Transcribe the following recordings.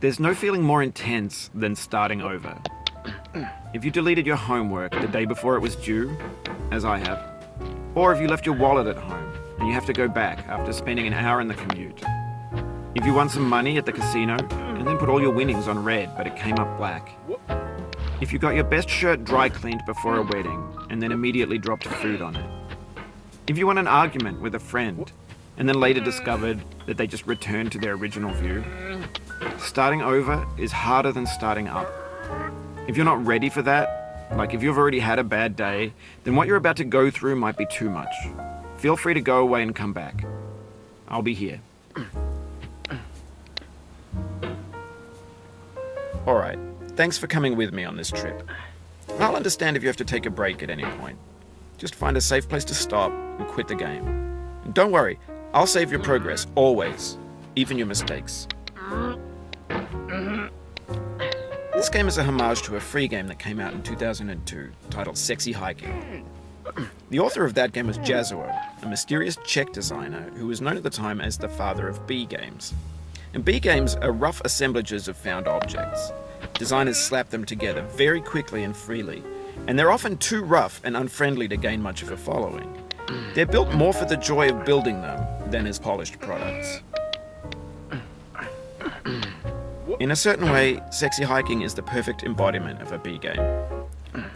There's no feeling more intense than starting over. If you deleted your homework the day before it was due, as I have, or if you left your wallet at home and you have to go back after spending an hour in the commute. If you won some money at the casino and then put all your winnings on red but it came up black. If you got your best shirt dry cleaned before a wedding and then immediately dropped food on it. If you won an argument with a friend and then later discovered that they just returned to their original view. Starting over is harder than starting up. If you're not ready for that, like if you've already had a bad day, then what you're about to go through might be too much. Feel free to go away and come back. I'll be here. Alright, thanks for coming with me on this trip. I'll understand if you have to take a break at any point. Just find a safe place to stop and quit the game. And don't worry, I'll save your progress, always. Even your mistakes. This game is a homage to a free game that came out in 2002, titled Sexy Hiking. The author of that game was Jazzuo, a mysterious Czech designer who was known at the time as the father of B games. And B games are rough assemblages of found objects. Designers slap them together very quickly and freely, and they're often too rough and unfriendly to gain much of a following. They're built more for the joy of building them than as polished products. In a certain way, Sexy Hiking is the perfect embodiment of a B game.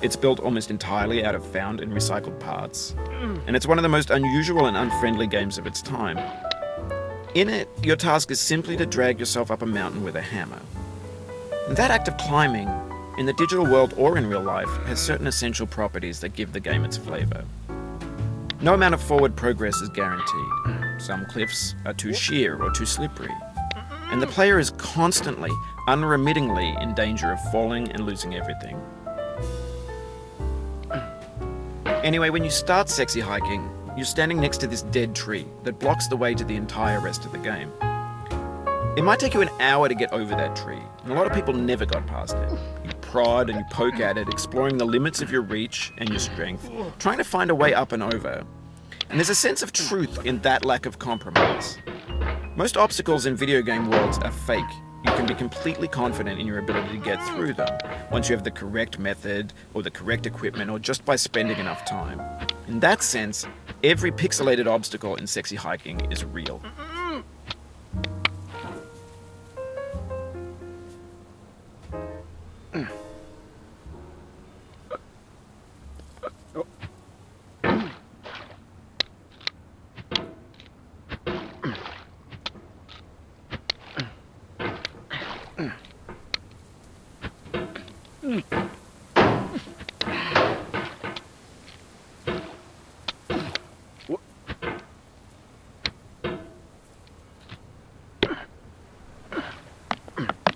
It's built almost entirely out of found and recycled parts, and it's one of the most unusual and unfriendly games of its time. In it, your task is simply to drag yourself up a mountain with a hammer. And that act of climbing, in the digital world or in real life, has certain essential properties that give the game its flavor. No amount of forward progress is guaranteed. Some cliffs are too sheer or too slippery. And the player is constantly, unremittingly in danger of falling and losing everything. Anyway, when you start Sexy Hiking, you're standing next to this dead tree that blocks the way to the entire rest of the game. It might take you an hour to get over that tree, and a lot of people never got past it. You prod and you poke at it, exploring the limits of your reach and your strength, trying to find a way up and over. And there's a sense of truth in that lack of compromise. Most obstacles in video game worlds are fake. You can be completely confident in your ability to get through them once you have the correct method or the correct equipment or just by spending enough time. In that sense, every pixelated obstacle in Sexy Hiking is real.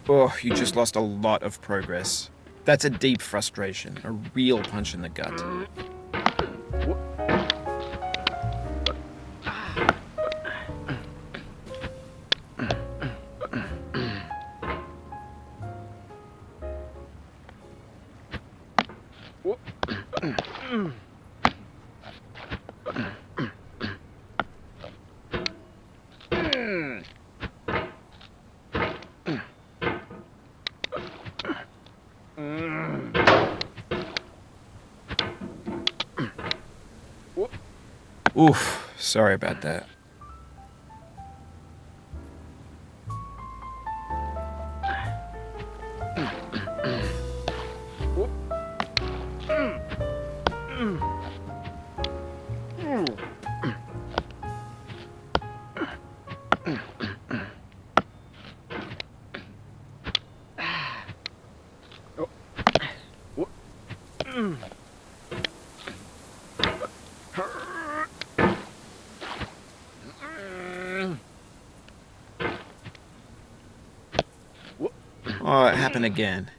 Oh, you just lost a lot of progress. That's a deep frustration, a real punch in the gut. Oof, sorry about that. Oh, it happened again.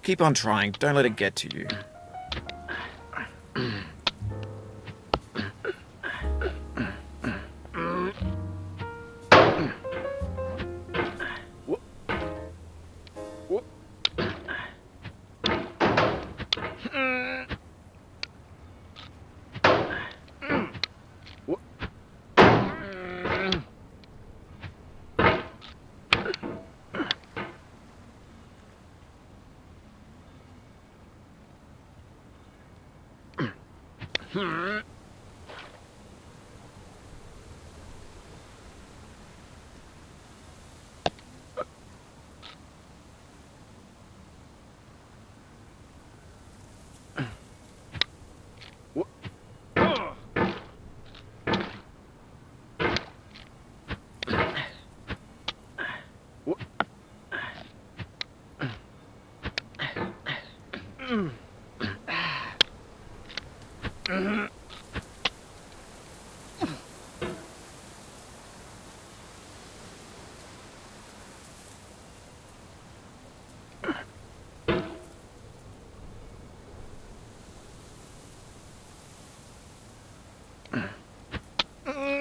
Keep on trying. Don't let it get to you.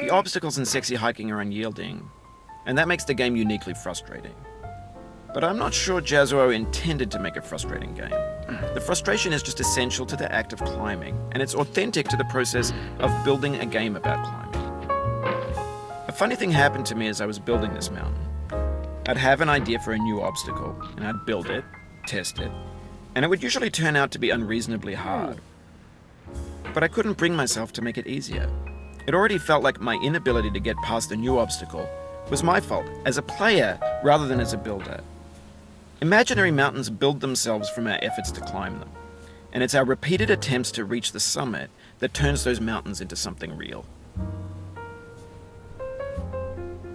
The obstacles in sexy hiking are unyielding, and that makes the game uniquely frustrating. But I'm not sure Jazzuo intended to make a frustrating game. The frustration is just essential to the act of climbing, and it's authentic to the process of building a game about climbing. A funny thing happened to me as I was building this mountain. I'd have an idea for a new obstacle, and I'd build it, test it, and it would usually turn out to be unreasonably hard. But I couldn't bring myself to make it easier. It already felt like my inability to get past a new obstacle was my fault as a player rather than as a builder. Imaginary mountains build themselves from our efforts to climb them, and it's our repeated attempts to reach the summit that turns those mountains into something real.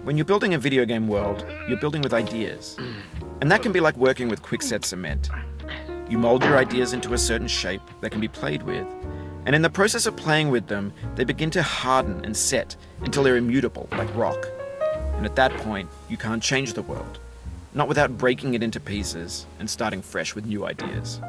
When you're building a video game world, you're building with ideas, and that can be like working with quickset cement. You mold your ideas into a certain shape that can be played with, and in the process of playing with them, they begin to harden and set until they're immutable, like rock. And at that point, you can't change the world, not without breaking it into pieces and starting fresh with new ideas.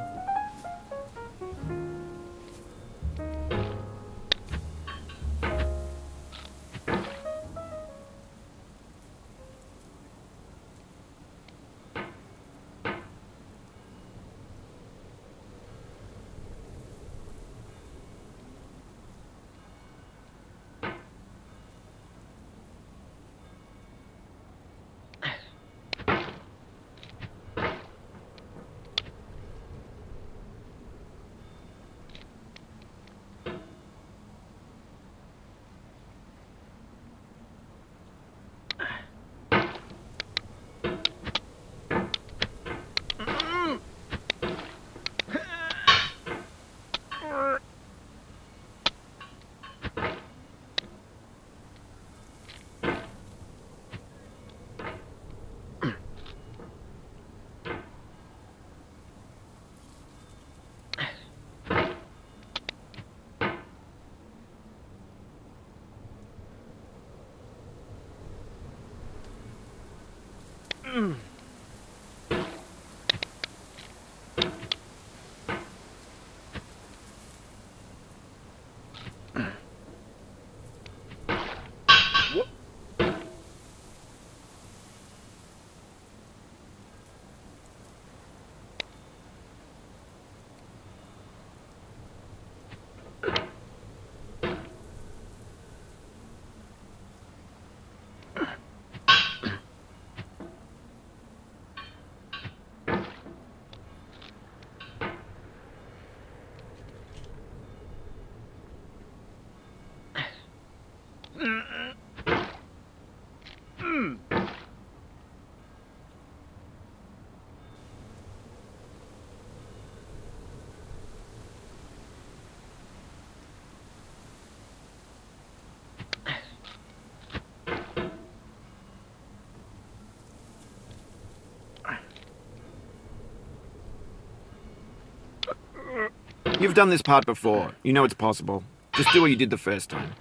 You've done this part before. You know it's possible. Just do what you did the first time.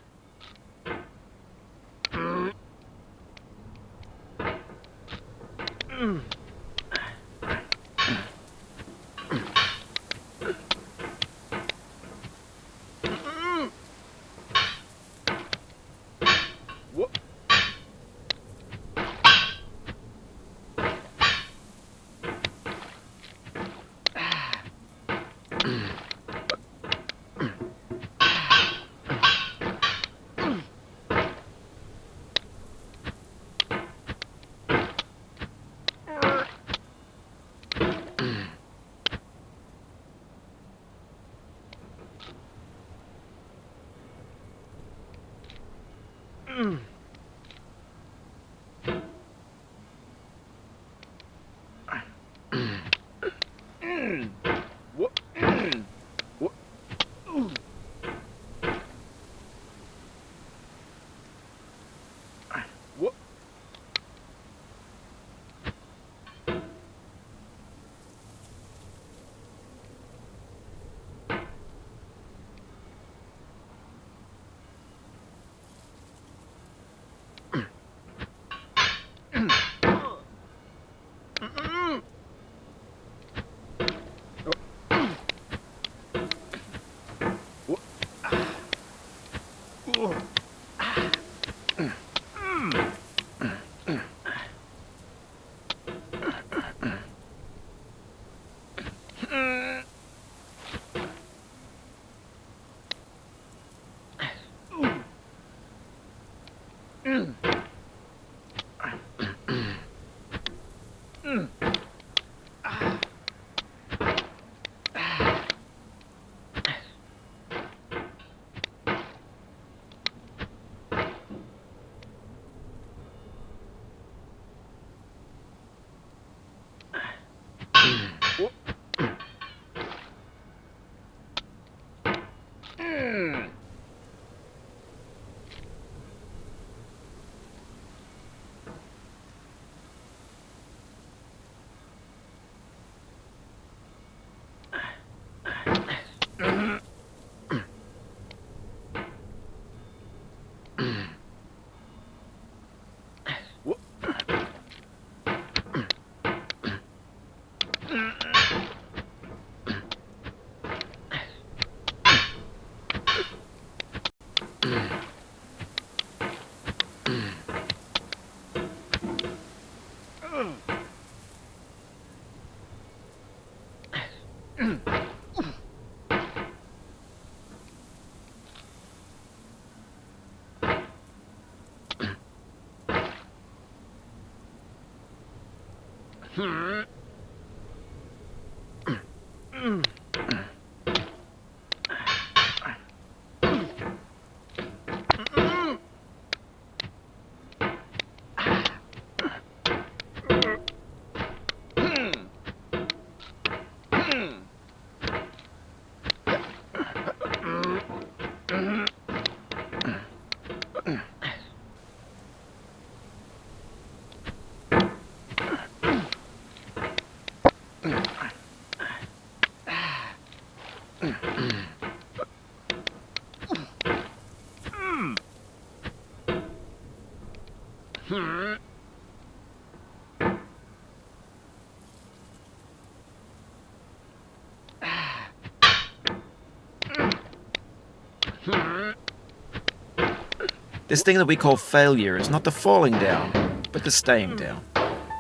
This thing that we call failure is not the falling down, but the staying down.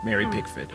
Mary Pickford.